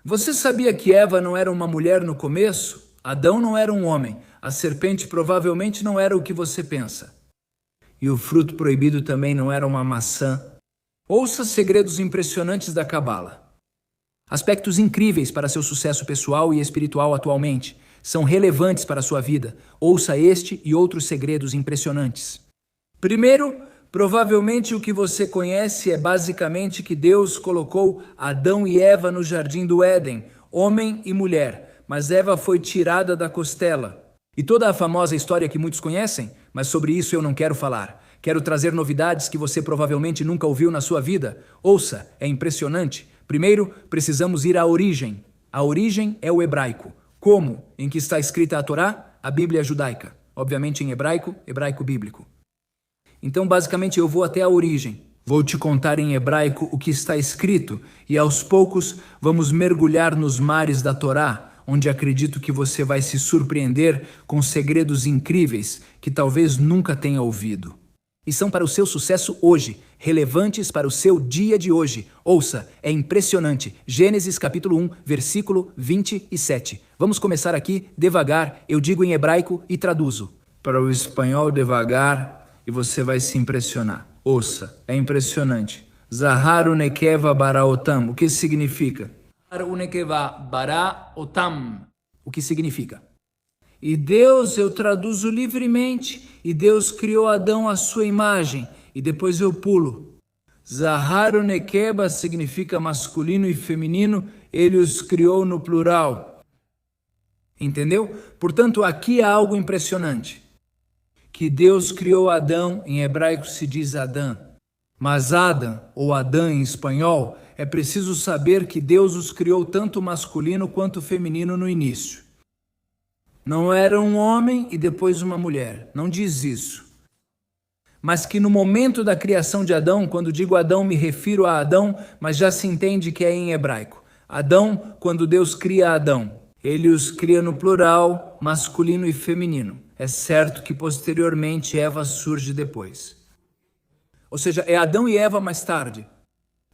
Você sabia que Eva não era uma mulher no começo? Adão não era um homem. A serpente provavelmente não era o que você pensa. E o fruto proibido também não era uma maçã. Ouça segredos impressionantes da Cabala. Aspectos incríveis para seu sucesso pessoal e espiritual atualmente. São relevantes para a sua vida. Ouça este e outros segredos impressionantes. Primeiro, provavelmente o que você conhece é basicamente que Deus colocou Adão e Eva no jardim do Éden, homem e mulher, mas Eva foi tirada da costela. E toda a famosa história que muitos conhecem, mas sobre isso eu não quero falar. Quero trazer novidades que você provavelmente nunca ouviu na sua vida. Ouça, é impressionante. Primeiro, precisamos ir à origem. A origem é o hebraico. Como? Em que está escrita a Torá? A Bíblia judaica. Obviamente em hebraico, hebraico bíblico. Então, basicamente, eu vou até a origem. Vou te contar em hebraico o que está escrito e, aos poucos, vamos mergulhar nos mares da Torá, onde acredito que você vai se surpreender com segredos incríveis que talvez nunca tenha ouvido. E são para o seu sucesso hoje, relevantes para o seu dia de hoje. Ouça, é impressionante. Gênesis capítulo 1, versículo 27. Vamos começar aqui devagar, eu digo em hebraico e traduzo. Para o espanhol devagar e você vai se impressionar. Ouça, é impressionante. Zahar unekeva bara otam. O que significa? Zahar unekeva bara otam. O que significa? E Deus, eu traduzo livremente, e Deus criou Adão à sua imagem, e depois eu pulo. Zahar unekeba significa masculino e feminino, ele os criou no plural. Entendeu? Portanto, aqui há algo impressionante. Que Deus criou Adão, em hebraico se diz Adão. Mas Adam, ou Adão em espanhol, é preciso saber que Deus os criou tanto masculino quanto feminino no início. Não era um homem e depois uma mulher, não diz isso. Mas que no momento da criação de Adão, quando digo Adão me refiro a Adão, mas já se entende que é em hebraico. Adão, quando Deus cria Adão, ele os cria no plural, masculino e feminino. É certo que posteriormente Eva surge depois. Ou seja, é Adão e Eva mais tarde.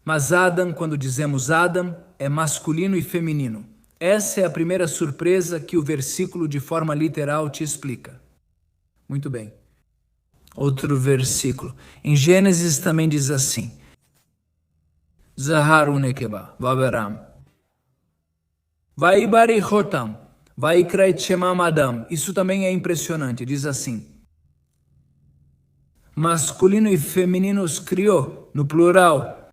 Mas Adam, quando dizemos Adam, é masculino e feminino. Essa é a primeira surpresa que o versículo de forma literal te explica. Muito bem. Outro versículo. Em Gênesis também diz assim. Zahar unekeba, vaberam. Vaibarichotam, vaikra et shemam Adam. Isso também é impressionante, diz assim. Masculino e feminino os criou, no plural.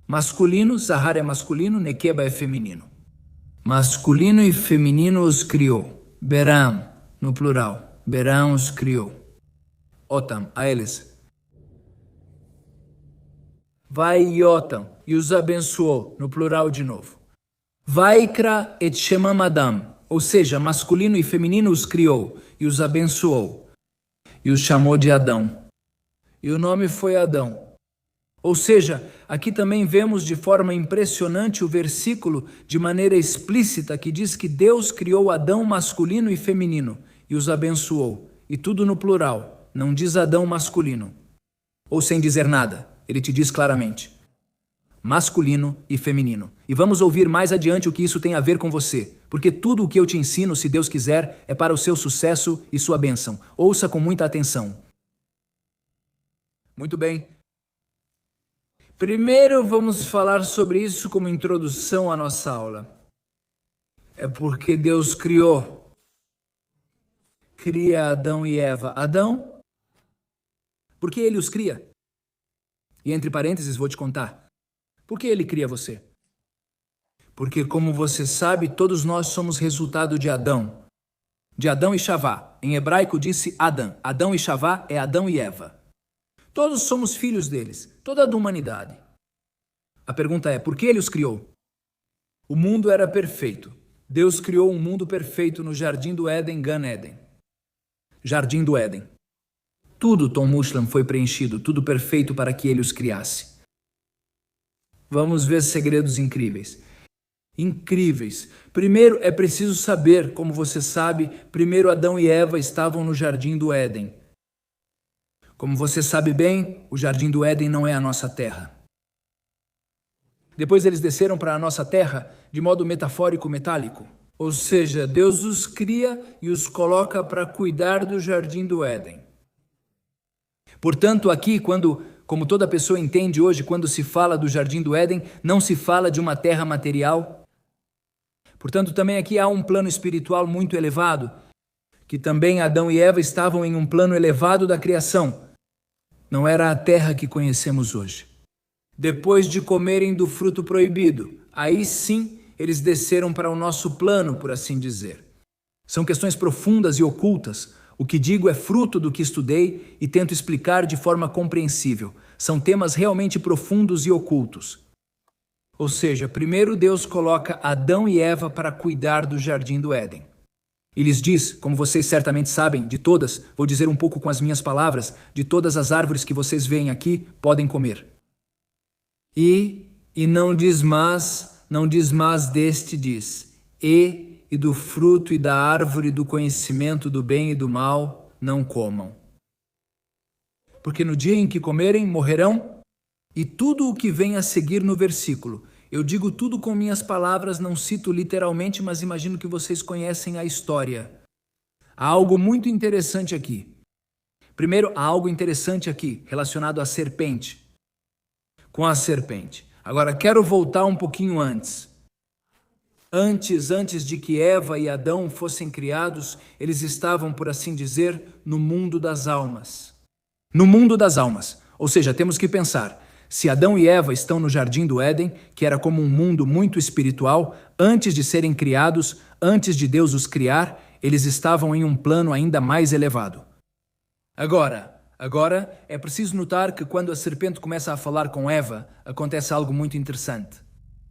Masculino, Zahar é masculino, Nekeba é feminino. Masculino e feminino os criou. Beram, no plural. Beram os criou. Otam, a eles. Vaiotam, e os abençoou, no plural de novo. Vaikra et shemam Adam, ou seja, masculino e feminino os criou, e os abençoou. E os chamou de Adão. E o nome foi Adão. Ou seja, aqui também vemos de forma impressionante o versículo de maneira explícita que diz que Deus criou Adão masculino e feminino e os abençoou. E tudo no plural, não diz Adão masculino. Ou sem dizer nada, ele te diz claramente. Masculino e feminino. E vamos ouvir mais adiante o que isso tem a ver com você, porque tudo o que eu te ensino, se Deus quiser, é para o seu sucesso e sua bênção. Ouça com muita atenção. Muito bem. Primeiro vamos falar sobre isso como introdução à nossa aula. É porque Deus cria Adão e Eva. Adão, por que ele os cria? E entre parênteses vou te contar. Por que ele cria você? Porque, como você sabe, todos nós somos resultado de Adão. De Adão e Chavá. Em hebraico disse Adão. Adão e Chavá é Adão e Eva. Todos somos filhos deles, toda a humanidade. A pergunta é, por que ele os criou? O mundo era perfeito. Deus criou um mundo perfeito no Jardim do Éden, Gan Éden. Jardim do Éden. Tudo, Tom Mushlam, foi preenchido, tudo perfeito para que ele os criasse. Vamos ver segredos incríveis. Incríveis. Primeiro, é preciso saber, como você sabe, primeiro Adão e Eva estavam no Jardim do Éden. Como você sabe bem, o Jardim do Éden não é a nossa terra. Depois eles desceram para a nossa terra de modo metafórico metálico. Ou seja, Deus os cria e os coloca para cuidar do jardim do Éden. Portanto, aqui, como toda pessoa entende hoje, quando se fala do jardim do Éden, não se fala de uma terra material. Portanto, também aqui há um plano espiritual muito elevado, que também Adão e Eva estavam em um plano elevado da criação. Não era a terra que conhecemos hoje. Depois de comerem do fruto proibido, aí sim eles desceram para o nosso plano, por assim dizer. São questões profundas e ocultas. O que digo é fruto do que estudei e tento explicar de forma compreensível. São temas realmente profundos e ocultos. Ou seja, primeiro Deus coloca Adão e Eva para cuidar do jardim do Éden. E lhes diz, como vocês certamente sabem, de todas, vou dizer um pouco com as minhas palavras, de todas as árvores que vocês veem aqui, podem comer. E não diz mas deste diz, e do fruto e da árvore do conhecimento do bem e do mal não comam. Porque no dia em que comerem, morrerão. E tudo o que vem a seguir no versículo, eu digo tudo com minhas palavras, não cito literalmente, mas imagino que vocês conhecem a história. Há algo muito interessante aqui. Primeiro, há algo interessante aqui, relacionado à serpente. Com a serpente. Agora, quero voltar um pouquinho antes. Antes de que Eva e Adão fossem criados, eles estavam, por assim dizer, no mundo das almas. No mundo das almas. Ou seja, temos que pensar, se Adão e Eva estão no jardim do Éden, que era como um mundo muito espiritual, antes de serem criados, antes de Deus os criar, eles estavam em um plano ainda mais elevado. Agora é preciso notar que quando a serpente começa a falar com Eva, acontece algo muito interessante.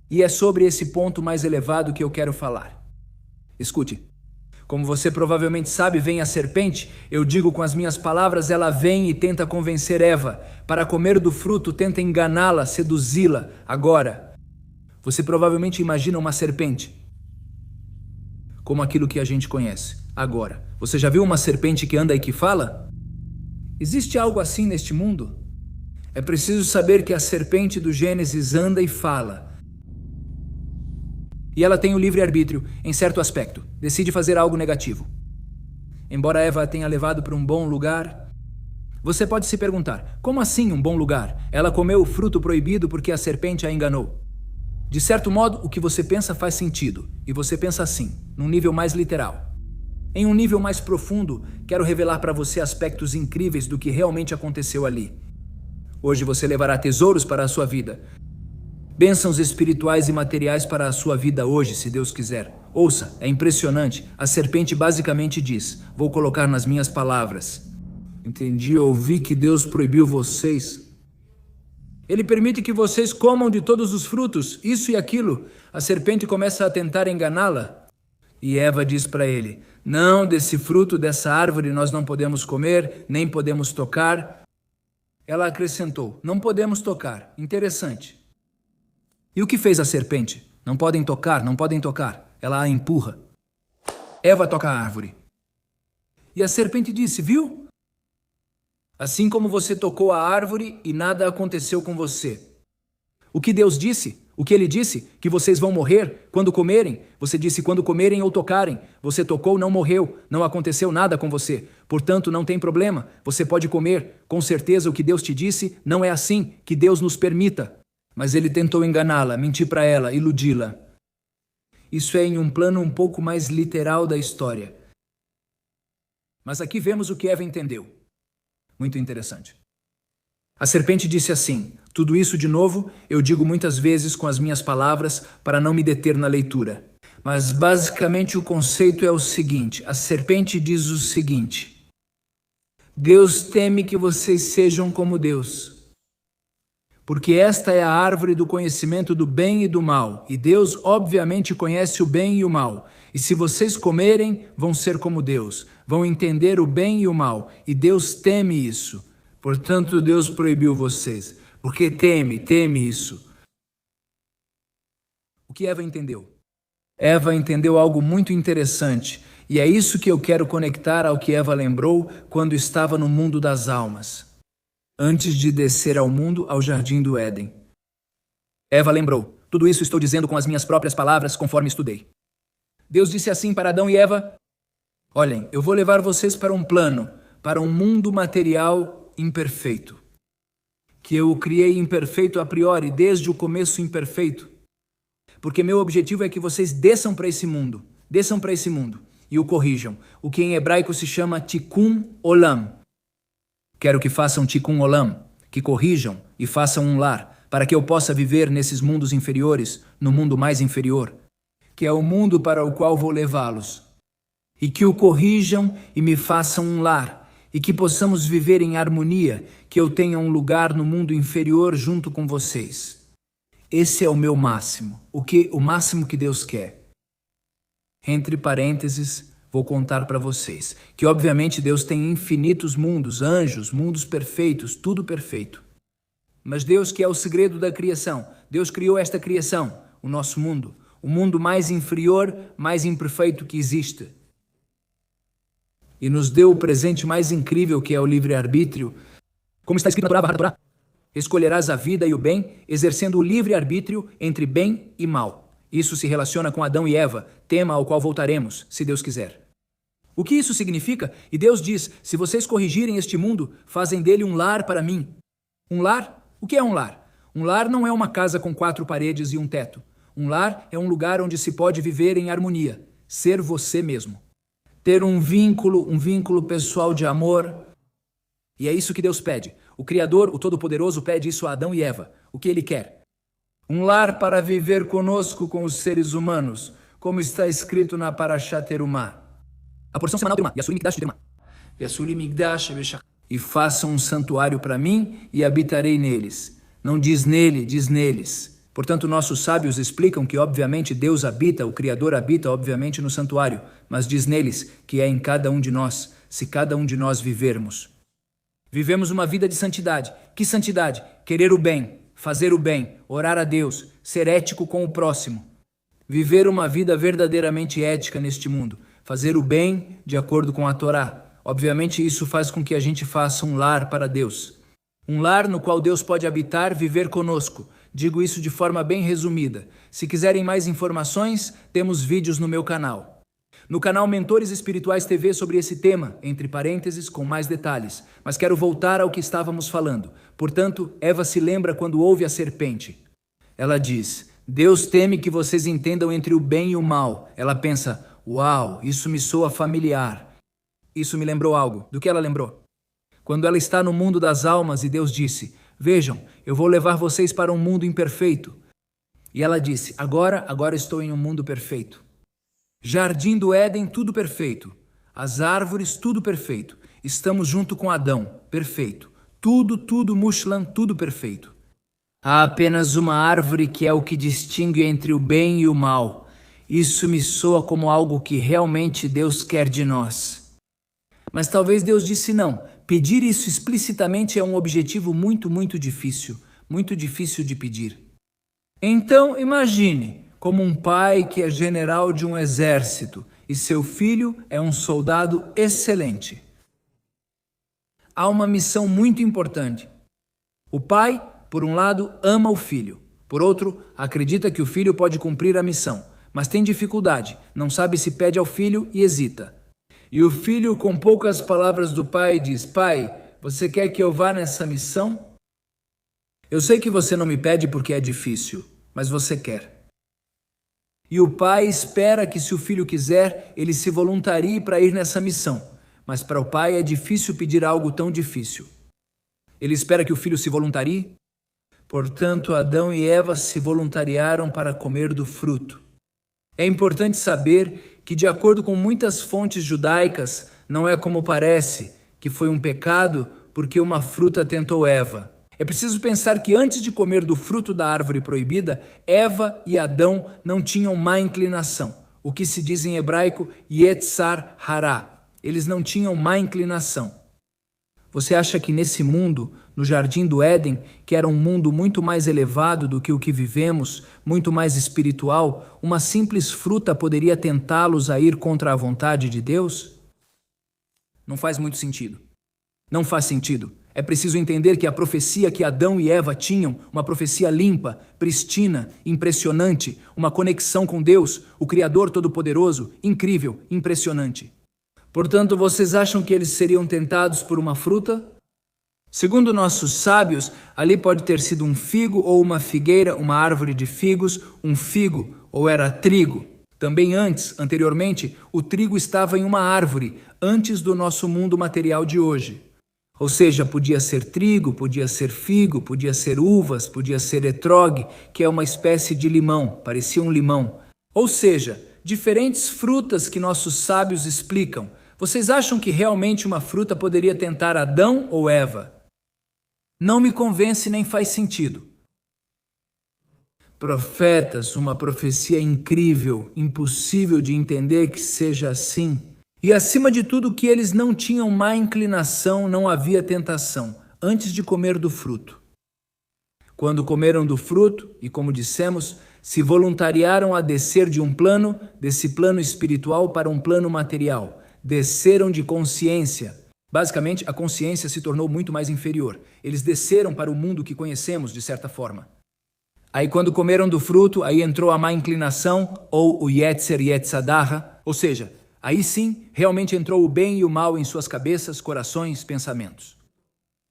E é sobre esse ponto mais elevado que eu quero falar. Escute. Como você provavelmente sabe, vem a serpente, eu digo com as minhas palavras, ela vem e tenta convencer Eva. Para comer do fruto, tenta enganá-la, seduzi-la. Agora, você provavelmente imagina uma serpente, como aquilo que a gente conhece. Agora, você já viu uma serpente que anda e que fala? Existe algo assim neste mundo? É preciso saber que a serpente do Gênesis anda e fala. E ela tem o livre-arbítrio, em certo aspecto. Decide fazer algo negativo. Embora Eva a tenha levado para um bom lugar, você pode se perguntar, como assim um bom lugar? Ela comeu o fruto proibido porque a serpente a enganou. De certo modo, o que você pensa faz sentido. E você pensa assim, num nível mais literal. Em um nível mais profundo, quero revelar para você aspectos incríveis do que realmente aconteceu ali. Hoje você levará tesouros para a sua vida. Bênçãos espirituais e materiais para a sua vida hoje, se Deus quiser. Ouça, é impressionante. A serpente basicamente diz, vou colocar nas minhas palavras. Entendi, ouvi que Deus proibiu vocês. Ele permite que vocês comam de todos os frutos, isso e aquilo. A serpente começa a tentar enganá-la. E Eva diz para ele, não, desse fruto, dessa árvore nós não podemos comer, nem podemos tocar. Ela acrescentou, não podemos tocar. Interessante. E o que fez a serpente? Não podem tocar, não podem tocar. Ela a empurra. Eva toca a árvore. E a serpente disse, viu? Assim como você tocou a árvore e nada aconteceu com você. O que Deus disse? O que ele disse? Que vocês vão morrer quando comerem. Você disse quando comerem ou tocarem. Você tocou, não morreu. Não aconteceu nada com você. Portanto, não tem problema. Você pode comer. Com certeza o que Deus te disse não é assim. Que Deus nos permita. Mas ele tentou enganá-la, mentir para ela, iludi-la. Isso é em um plano um pouco mais literal da história. Mas aqui vemos o que Eva entendeu. Muito interessante. A serpente disse assim, tudo isso de novo eu digo muitas vezes com as minhas palavras para não me deter na leitura. Mas basicamente o conceito é o seguinte, a serpente diz o seguinte, Deus teme que vocês sejam como Deus. Porque esta é a árvore do conhecimento do bem e do mal, e Deus obviamente conhece o bem e o mal. E se vocês comerem, vão ser como Deus, vão entender o bem e o mal, e Deus teme isso. Portanto, Deus proibiu vocês, porque teme isso. O que Eva entendeu? Eva entendeu algo muito interessante, e é isso que eu quero conectar ao que Eva lembrou quando estava no mundo das almas. Antes de descer ao mundo, ao jardim do Éden. Eva lembrou, Tudo isso estou dizendo com as minhas próprias palavras, conforme estudei. Deus disse assim para Adão e Eva: olhem, eu vou levar vocês para um plano, para um mundo material imperfeito. Que eu o criei imperfeito a priori, desde o começo imperfeito. Porque meu objetivo é que vocês desçam para esse mundo e o corrijam, o que em hebraico se chama Tikkun Olam. Quero que façam Tikkun Olam, que corrijam e façam um lar, para que eu possa viver nesses mundos inferiores, no mundo mais inferior, que é o mundo para o qual vou levá-los. E que o corrijam e me façam um lar, e que possamos viver em harmonia, que eu tenha um lugar no mundo inferior junto com vocês. Esse é o meu máximo, o máximo que Deus quer. Entre parênteses, vou contar para vocês que obviamente Deus tem infinitos mundos, anjos, mundos perfeitos, tudo perfeito. Mas Deus, que é o segredo da criação, Deus criou esta criação, o nosso mundo, o mundo mais inferior, mais imperfeito que existe. E nos deu o presente mais incrível, que é o livre-arbítrio. Como está escrito na Torá, escolherás a vida e o bem, exercendo o livre-arbítrio entre bem e mal. Isso se relaciona com Adão e Eva, tema ao qual voltaremos, se Deus quiser. O que isso significa? E Deus diz: se vocês corrigirem este mundo, fazem dele um lar para mim. Um lar? O que é um lar? Um lar não é uma casa com 4 paredes e um teto. Um lar é um lugar onde se pode viver em harmonia, ser você mesmo. Ter um vínculo pessoal de amor. E é isso que Deus pede. O Criador, o Todo-Poderoso, pede isso a Adão e Eva. O que ele quer? Um lar para viver conosco, com os seres humanos, como está escrito na Parashat Terumá. A porção semanal Terumá. E façam um santuário para mim e habitarei neles. Não diz nele, diz neles. Portanto, nossos sábios explicam que, obviamente, Deus habita, o Criador habita, obviamente, no santuário, mas diz neles que é em cada um de nós, se cada um de nós vivermos. Vivemos uma vida de santidade. Que santidade? Querer o bem, fazer o bem, orar a Deus, ser ético com o próximo. Viver uma vida verdadeiramente ética neste mundo. Fazer o bem de acordo com a Torá. Obviamente isso faz com que a gente faça um lar para Deus. Um lar no qual Deus pode habitar, viver conosco. Digo isso de forma bem resumida. Se quiserem mais informações, temos vídeos no meu canal. No canal Mentores Espirituais TV sobre esse tema, entre parênteses, com mais detalhes. Mas quero voltar ao que estávamos falando. Portanto, Eva se lembra quando ouve a serpente. Ela diz: Deus teme que vocês entendam entre o bem e o mal. Ela pensa: uau, isso me soa familiar. Isso me lembrou algo. Do que ela lembrou? Quando ela está no mundo das almas e Deus disse: vejam, eu vou levar vocês para um mundo imperfeito. E ela disse: agora estou em um mundo perfeito. Jardim do Éden, tudo perfeito. As árvores, tudo perfeito. Estamos junto com Adão, perfeito. Tudo, Mushlan, tudo perfeito. Há apenas uma árvore que é o que distingue entre o bem e o mal. Isso me soa como algo que realmente Deus quer de nós. Mas talvez Deus disse não. Pedir isso explicitamente é um objetivo muito difícil. Muito difícil de pedir. Então, imagine como um pai que é general de um exército e seu filho é um soldado excelente. Há uma missão muito importante. O pai, por um lado, ama o filho. Por outro, acredita que o filho pode cumprir a missão, mas tem dificuldade, não sabe se pede ao filho e hesita. E o filho, com poucas palavras do pai, diz: pai, você quer que eu vá nessa missão? Eu sei que você não me pede porque é difícil, mas você quer. E o pai espera que, se o filho quiser, ele se voluntarie para ir nessa missão. Mas para o pai é difícil pedir algo tão difícil. Ele espera que o filho se voluntarie. Portanto, Adão e Eva se voluntariaram para comer do fruto. É importante saber que, de acordo com muitas fontes judaicas, não é como parece, que foi um pecado porque uma fruta tentou Eva. É preciso pensar que antes de comer do fruto da árvore proibida, Eva e Adão não tinham má inclinação. O que se diz em hebraico, Yetzar Hará. Eles não tinham má inclinação. Você acha que nesse mundo, no Jardim do Éden, que era um mundo muito mais elevado do que o que vivemos, muito mais espiritual, uma simples fruta poderia tentá-los a ir contra a vontade de Deus? Não faz muito sentido. Não faz sentido. É preciso entender que a profecia que Adão e Eva tinham, uma profecia limpa, pristina, impressionante, uma conexão com Deus, o Criador Todo-Poderoso, incrível, impressionante. Portanto, vocês acham que eles seriam tentados por uma fruta? Segundo nossos sábios, ali pode ter sido um figo ou uma figueira, uma árvore de figos, um figo, ou era trigo. Também anteriormente, o trigo estava em uma árvore, antes do nosso mundo material de hoje. Ou seja, podia ser trigo, podia ser figo, podia ser uvas, podia ser etrogue, que é uma espécie de limão, parecia um limão. Ou seja, diferentes frutas que nossos sábios explicam. Vocês acham que realmente uma fruta poderia tentar Adão ou Eva? Não me convence nem faz sentido. Profetas, uma profecia incrível, impossível de entender que seja assim. E acima de tudo que eles não tinham má inclinação, não havia tentação, antes de comer do fruto. Quando comeram do fruto, e como dissemos, se voluntariaram a descer de um plano, desse plano espiritual para um plano material. Desceram de consciência. Basicamente, a consciência se tornou muito mais inferior. Eles desceram para o mundo que conhecemos, de certa forma. Aí quando comeram do fruto, aí entrou a má inclinação, ou o Yetzer Yetzadara, ou seja, aí sim, realmente entrou o bem e o mal em suas cabeças, corações, pensamentos.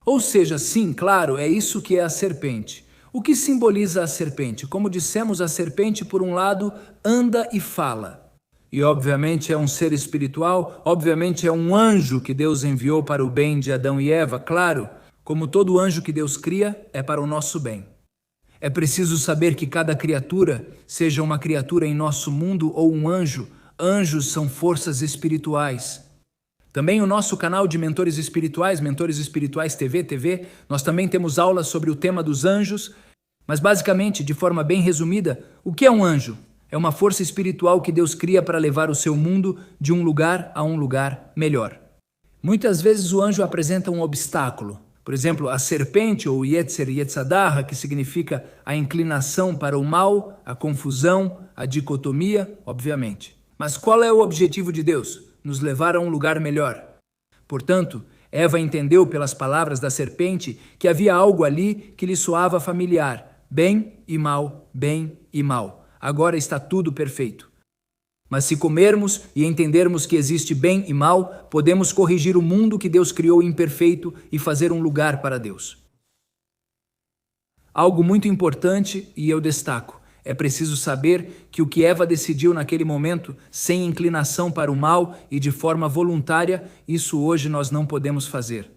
Ou seja, sim, claro, é isso que é a serpente. O que simboliza a serpente? Como dissemos, a serpente, por um lado, anda e fala. E obviamente é um ser espiritual, obviamente é um anjo que Deus enviou para o bem de Adão e Eva, claro, como todo anjo que Deus cria, é para o nosso bem. É preciso saber que cada criatura, seja uma criatura em nosso mundo ou um anjo, anjos são forças espirituais. Também o nosso canal de Mentores Espirituais TV, nós também temos aulas sobre o tema dos anjos, mas basicamente, de forma bem resumida, o que é um anjo? É uma força espiritual que Deus cria para levar o seu mundo de um lugar a um lugar melhor. Muitas vezes o anjo apresenta um obstáculo. Por exemplo, a serpente ou Yetzer Yetzadara, que significa a inclinação para o mal, a confusão, a dicotomia, obviamente. Mas qual é o objetivo de Deus? Nos levar a um lugar melhor. Portanto, Eva entendeu pelas palavras da serpente que havia algo ali que lhe soava familiar. Bem e mal, bem e mal. Agora está tudo perfeito. Mas se comermos e entendermos que existe bem e mal, podemos corrigir o mundo que Deus criou imperfeito e fazer um lugar para Deus. Algo muito importante, e eu destaco, é preciso saber que o que Eva decidiu naquele momento, sem inclinação para o mal e de forma voluntária, isso hoje nós não podemos fazer.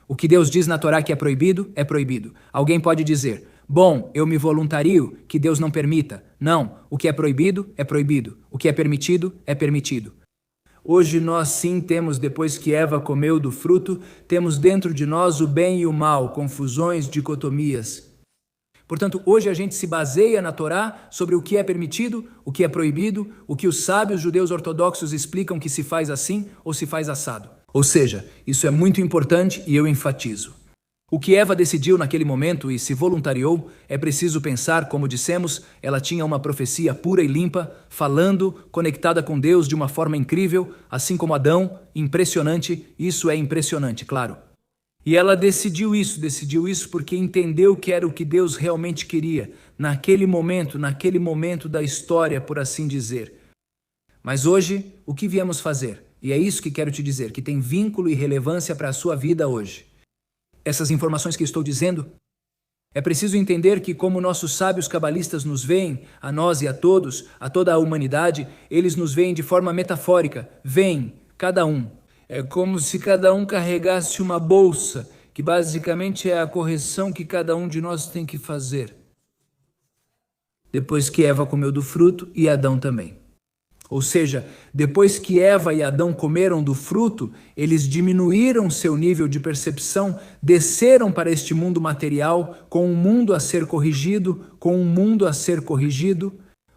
O que Deus diz na Torá que é proibido, é proibido. Alguém pode dizer, bom, eu me voluntario, que Deus não permita. Não, o que é proibido, é proibido. O que é permitido, é permitido. Hoje nós sim temos, depois que Eva comeu do fruto, temos dentro de nós o bem e o mal, confusões, dicotomias. Portanto, hoje a gente se baseia na Torá sobre o que é permitido, o que é proibido, o que os sábios judeus ortodoxos explicam que se faz assim ou se faz assado. Ou seja, isso é muito importante e eu enfatizo. O que Eva decidiu naquele momento e se voluntariou, é preciso pensar, como dissemos, ela tinha uma profecia pura e limpa, falando, conectada com Deus de uma forma incrível, assim como Adão, impressionante, isso é impressionante, claro. E ela decidiu isso porque entendeu que era o que Deus realmente queria, naquele momento da história, por assim dizer. Mas hoje, o que viemos fazer? E é isso que quero te dizer, que tem vínculo e relevância para a sua vida hoje. Essas informações que estou dizendo, é preciso entender que como nossos sábios cabalistas nos veem, a nós e a todos, a toda a humanidade, eles nos veem de forma metafórica, veem, cada um. É como se cada um carregasse uma bolsa, que basicamente é a correção que cada um de nós tem que fazer. Depois que Eva comeu do fruto e Adão também. Ou seja, depois que Eva e Adão comeram do fruto, eles diminuíram seu nível de percepção, desceram para este mundo material, com um mundo a ser corrigido,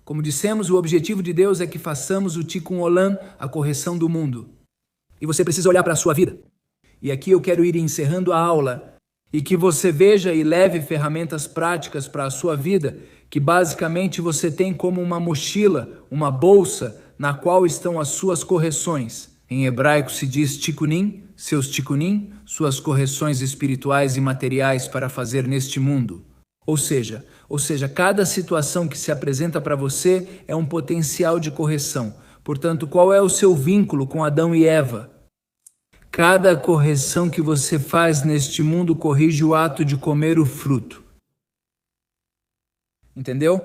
Como dissemos, o objetivo de Deus é que façamos o Tikkun Olam, a correção do mundo. E você precisa olhar para a sua vida. E aqui eu quero ir encerrando a aula, e que você veja e leve ferramentas práticas para a sua vida, que basicamente você tem como uma mochila, uma bolsa, na qual estão as suas correções. Em hebraico se diz tikkunim, seus ticunim, suas correções espirituais e materiais para fazer neste mundo. Ou seja, cada situação que se apresenta para você é um potencial de correção. Portanto, qual é o seu vínculo com Adão e Eva? Cada correção que você faz neste mundo corrige o ato de comer o fruto. Entendeu?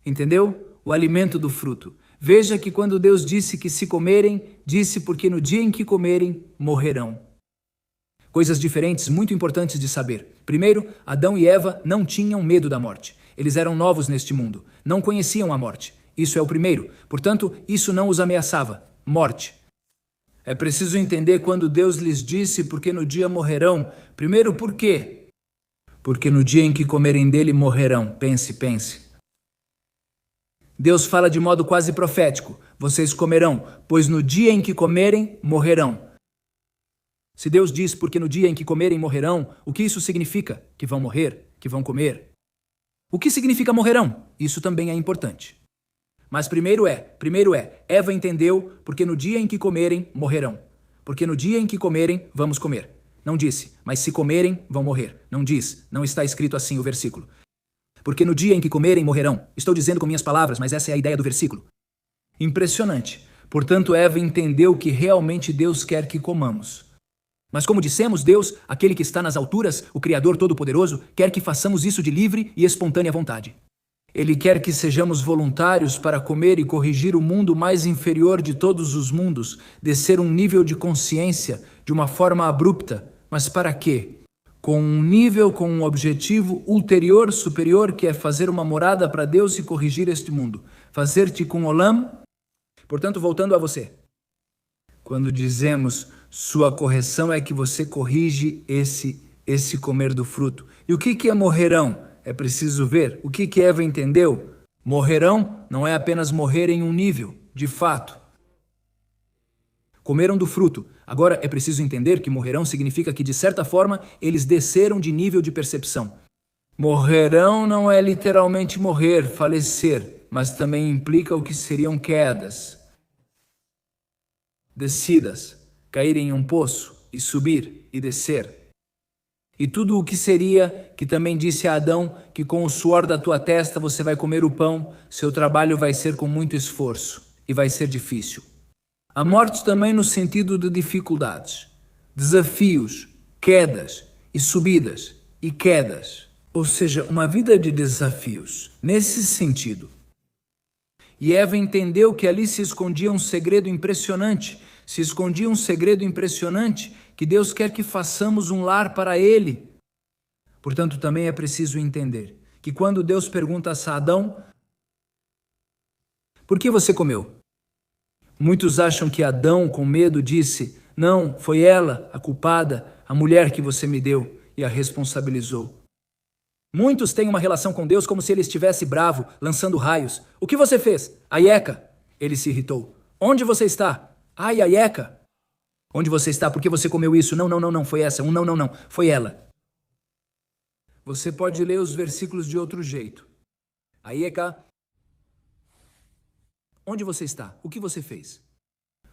Entendeu? O alimento do fruto. Veja que quando Deus disse que se comerem, disse porque no dia em que comerem, morrerão. Coisas diferentes, muito importantes de saber. Primeiro, Adão e Eva não tinham medo da morte. Eles eram novos neste mundo, não conheciam a morte. Isso é o primeiro. Portanto, isso não os ameaçava. Morte. É preciso entender quando Deus lhes disse porque no dia morrerão. Primeiro, por quê? Porque no dia em que comerem dele, morrerão. Pense. Deus fala de modo quase profético. Vocês comerão, pois no dia em que comerem, morrerão. Se Deus diz porque no dia em que comerem, morrerão, o que isso significa? Que vão morrer, que vão comer. O que significa morrerão? Isso também é importante. Mas primeiro é, Eva entendeu porque no dia em que comerem, morrerão. Porque no dia em que comerem, vamos comer. Não disse, mas se comerem, vão morrer. Não diz, não está escrito assim o versículo. Porque no dia em que comerem, morrerão. Estou dizendo com minhas palavras, mas essa é a ideia do versículo. Impressionante. Portanto, Eva entendeu que realmente Deus quer que comamos. Mas como dissemos, Deus, aquele que está nas alturas, o Criador Todo-Poderoso, quer que façamos isso de livre e espontânea vontade. Ele quer que sejamos voluntários para comer e corrigir o mundo mais inferior de todos os mundos, descer um nível de consciência de uma forma abrupta. Mas para quê? Com um objetivo ulterior, superior, que é fazer uma morada para Deus e corrigir este mundo. Fazer tikkun olam. Portanto, voltando a você. Quando dizemos sua correção é que você corrige esse comer do fruto. E o que é morrerão? É preciso ver. O que Eva entendeu? Morrerão não é apenas morrer em um nível, de fato. Comeram do fruto. Agora é preciso entender que morrerão significa que, de certa forma, eles desceram de nível de percepção. Morrerão não é literalmente morrer, falecer, mas também implica o que seriam quedas. Descidas, cair em um poço e subir e descer. E tudo o que seria, que também disse a Adão, que com o suor da tua testa você vai comer o pão, seu trabalho vai ser com muito esforço e vai ser difícil. A morte também no sentido de dificuldades, desafios, quedas e subidas e quedas. Ou seja, uma vida de desafios, nesse sentido. E Eva entendeu que ali se escondia um segredo impressionante, que Deus quer que façamos um lar para Ele. Portanto, também é preciso entender que quando Deus pergunta a Adão, por que você comeu? Muitos acham que Adão, com medo, disse, não, foi ela, a culpada, a mulher que você me deu, e a responsabilizou. Muitos têm uma relação com Deus como se Ele estivesse bravo, lançando raios. O que você fez? Aieca. Ele se irritou. Onde você está? Ai, Aieca. Onde você está? Por que você comeu isso? Não, foi essa. Não, foi ela. Você pode ler os versículos de outro jeito. Aieca. Onde você está? O que você fez?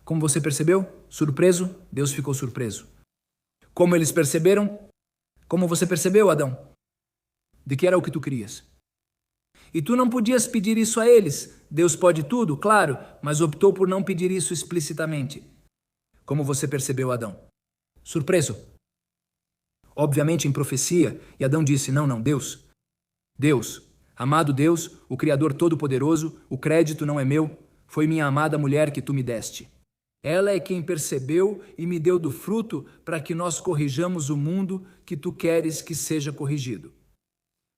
Como você percebeu? Surpreso? Deus ficou surpreso. Como eles perceberam? Como você percebeu, Adão? De que era o que tu querias. E tu não podias pedir isso a eles. Deus pode tudo, claro, mas optou por não pedir isso explicitamente. Como você percebeu, Adão? Surpreso. Obviamente em profecia, e Adão disse, não, Deus, amado Deus, o Criador Todo-Poderoso, o crédito não é meu, foi minha amada mulher que tu me deste. Ela é quem percebeu e me deu do fruto para que nós corrijamos o mundo que tu queres que seja corrigido.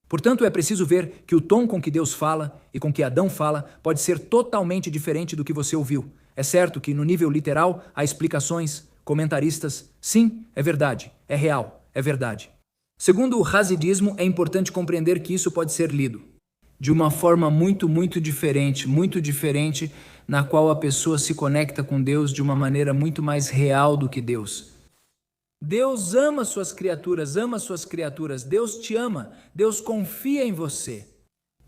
Portanto, é preciso ver que o tom com que Deus fala e com que Adão fala pode ser totalmente diferente do que você ouviu. É certo que, no nível literal, há explicações, comentaristas. Sim, é verdade, é real, é verdade. Segundo o Hasidismo, é importante compreender que isso pode ser lido de uma forma muito diferente, na qual a pessoa se conecta com Deus de uma maneira muito mais real do que Deus. Deus ama suas criaturas, Deus te ama, Deus confia em você.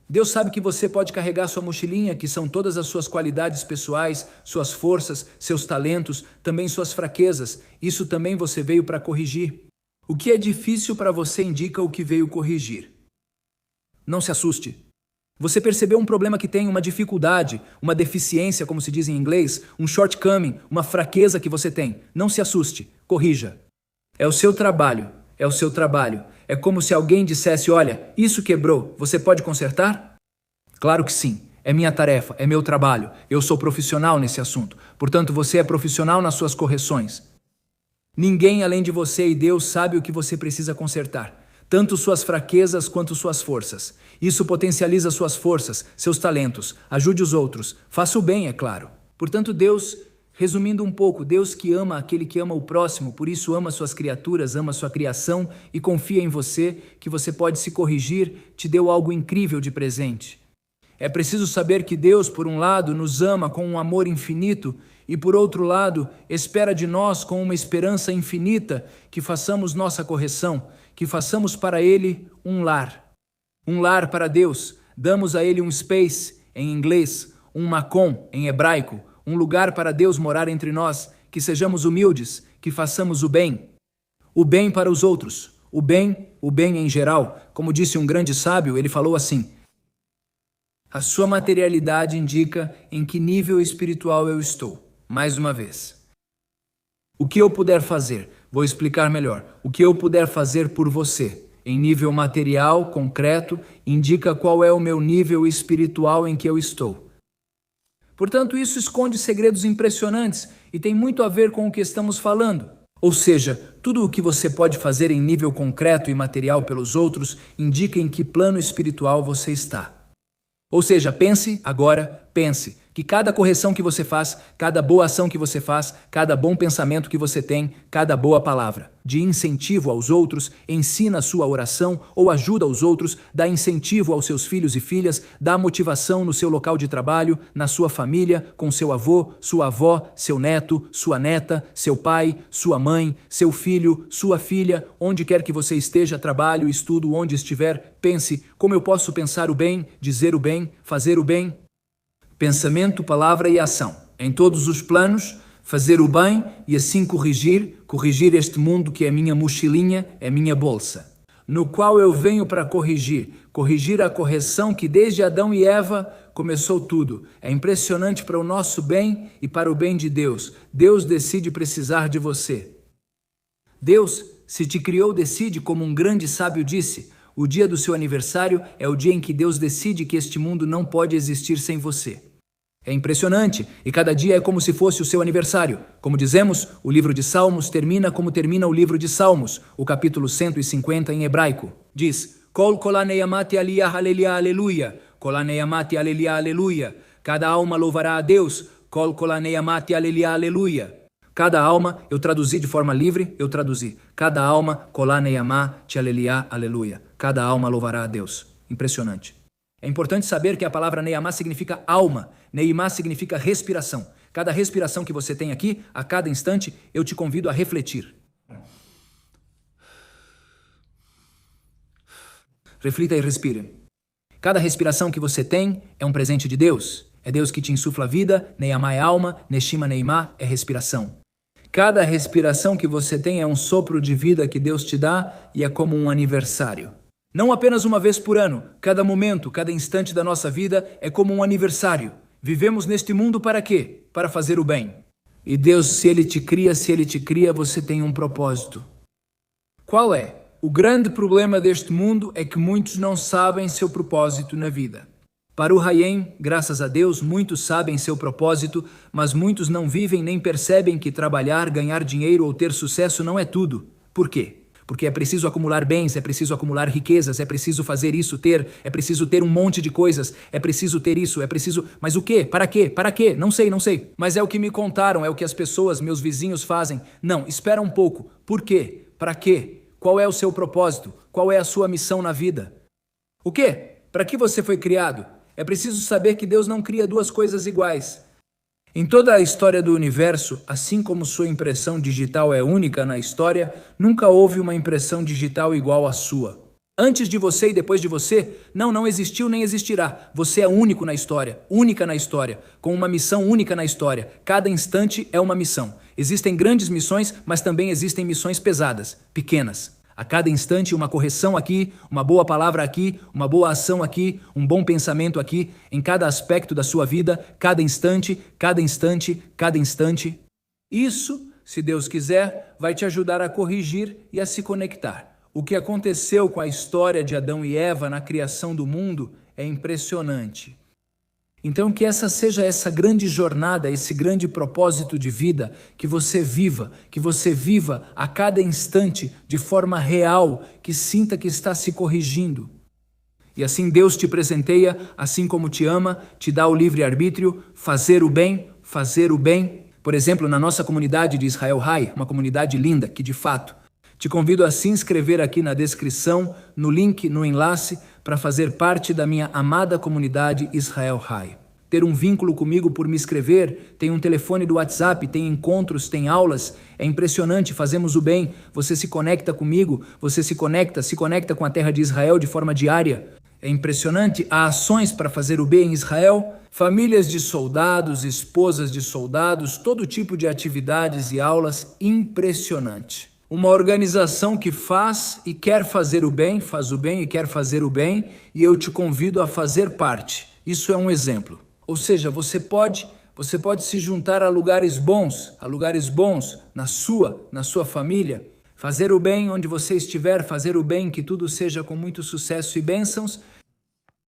Deus sabe que você pode carregar sua mochilinha, que são todas as suas qualidades pessoais, suas forças, seus talentos, também suas fraquezas. Isso também você veio para corrigir. O que é difícil para você indica o que veio corrigir. Não se assuste. Você percebeu um problema que tem, uma dificuldade, uma deficiência, como se diz em inglês, um shortcoming, uma fraqueza que você tem. Não se assuste, corrija. É o seu trabalho, é o seu trabalho. É como se alguém dissesse, olha, isso quebrou, você pode consertar? Claro que sim, é minha tarefa, é meu trabalho. Eu sou profissional nesse assunto, portanto você é profissional nas suas correções. Ninguém além de você e Deus sabe o que você precisa consertar. Tanto suas fraquezas quanto suas forças. Isso potencializa suas forças, seus talentos. Ajude os outros. Faça o bem, é claro. Portanto, Deus, resumindo um pouco, Deus que ama aquele que ama o próximo, por isso ama suas criaturas, ama sua criação e confia em você, que você pode se corrigir, te deu algo incrível de presente. É preciso saber que Deus, por um lado, nos ama com um amor infinito e, por outro lado, espera de nós com uma esperança infinita que façamos nossa correção, que façamos para Ele um lar. Um lar para Deus. Damos a Ele um space, em inglês, um makom, em hebraico, um lugar para Deus morar entre nós, que sejamos humildes, que façamos o bem para os outros, o bem em geral. Como disse um grande sábio, ele falou assim: a sua materialidade indica em que nível espiritual eu estou. Mais uma vez. O que eu puder fazer, vou explicar melhor. O que eu puder fazer por você, em nível material, concreto, indica qual é o meu nível espiritual em que eu estou. Portanto, isso esconde segredos impressionantes e tem muito a ver com o que estamos falando. Ou seja, tudo o que você pode fazer em nível concreto e material pelos outros indica em que plano espiritual você está. Ou seja, pense que cada correção que você faz, cada boa ação que você faz, cada bom pensamento que você tem, cada boa palavra de incentivo aos outros, ensina a sua oração ou ajuda os outros, dá incentivo aos seus filhos e filhas, dá motivação no seu local de trabalho, na sua família, com seu avô, sua avó, seu neto, sua neta, seu pai, sua mãe, seu filho, sua filha, onde quer que você esteja, trabalho, estudo, onde estiver, pense como eu posso pensar o bem, dizer o bem, fazer o bem. Pensamento, palavra e ação. Em todos os planos, fazer o bem e assim corrigir este mundo que é minha mochilinha, é minha bolsa. No qual eu venho para corrigir a correção que desde Adão e Eva começou tudo. É impressionante para o nosso bem e para o bem de Deus. Deus decide precisar de você. Deus, se te criou, decide, como um grande sábio disse, o dia do seu aniversário é o dia em que Deus decide que este mundo não pode existir sem você. É impressionante, e cada dia é como se fosse o seu aniversário. Como dizemos, o livro de Salmos termina como termina o livro de Salmos, o capítulo 150 em hebraico. Diz, Kol kolaneyamati aliyah aleluia aleluia, kolaneyamati aleluia aleluia. Cada alma louvará a Deus, Kol kolaneyamati aleluia aleluia. Cada alma, eu traduzi de forma livre, Cada alma, kolaneyamati aleluia aleluia. Cada alma louvará a Deus. Impressionante. É importante saber que a palavra Neyamá significa alma, Neimá significa respiração. Cada respiração que você tem aqui, a cada instante, eu te convido a refletir. Reflita e respire. Cada respiração que você tem é um presente de Deus. É Deus que te insufla a vida, Neyamá é alma, Neshima Neimá é respiração. Cada respiração que você tem é um sopro de vida que Deus te dá e é como um aniversário. Não apenas uma vez por ano, cada momento, cada instante da nossa vida é como um aniversário. Vivemos neste mundo para quê? Para fazer o bem. E Deus, se Ele te cria, você tem um propósito. Qual é? O grande problema deste mundo é que muitos não sabem seu propósito na vida. Para o Hayem, graças a Deus, muitos sabem seu propósito, mas muitos não vivem nem percebem que trabalhar, ganhar dinheiro ou ter sucesso não é tudo. Por quê? Porque é preciso acumular bens, é preciso acumular riquezas, é preciso fazer isso, é preciso ter um monte de coisas, é preciso ter isso, é preciso... Mas o quê? Para quê? Para quê? Não sei. Mas é o que me contaram, é o que as pessoas, meus vizinhos fazem. Não, espera um pouco. Por quê? Para quê? Qual é o seu propósito? Qual é a sua missão na vida? O quê? Para que você foi criado? É preciso saber que Deus não cria duas coisas iguais. Em toda a história do universo, assim como sua impressão digital é única na história, nunca houve uma impressão digital igual à sua. Antes de você e depois de você, não existiu nem existirá. Você é único na história, única na história, com uma missão única na história. Cada instante é uma missão. Existem grandes missões, mas também existem missões pesadas, pequenas. A cada instante, uma correção aqui, uma boa palavra aqui, uma boa ação aqui, um bom pensamento aqui, em cada aspecto da sua vida, cada instante, cada instante, cada instante. Isso, se Deus quiser, vai te ajudar a corrigir e a se conectar. O que aconteceu com a história de Adão e Eva na criação do mundo é impressionante. Então, que essa seja essa grande jornada, esse grande propósito de vida, que você viva a cada instante de forma real, que sinta que está se corrigindo. E assim Deus te presenteia, assim como te ama, te dá o livre-arbítrio, fazer o bem. Por exemplo, na nossa comunidade de Israel High, uma comunidade linda, que de fato, te convido a se inscrever aqui na descrição, no link, no enlace, para fazer parte da minha amada comunidade Israel High. Ter um vínculo comigo por me inscrever, tem um telefone do WhatsApp, tem encontros, tem aulas, é impressionante, fazemos o bem, você se conecta comigo, você se conecta com a terra de Israel de forma diária. É impressionante, há ações para fazer o bem em Israel, famílias de soldados, esposas de soldados, todo tipo de atividades e aulas, impressionante. Uma organização que faz e quer fazer o bem, faz o bem e quer fazer o bem, e eu te convido a fazer parte. Isso é um exemplo. Ou seja, você pode se juntar a lugares bons na sua família, fazer o bem onde você estiver, fazer o bem, que tudo seja com muito sucesso e bênçãos,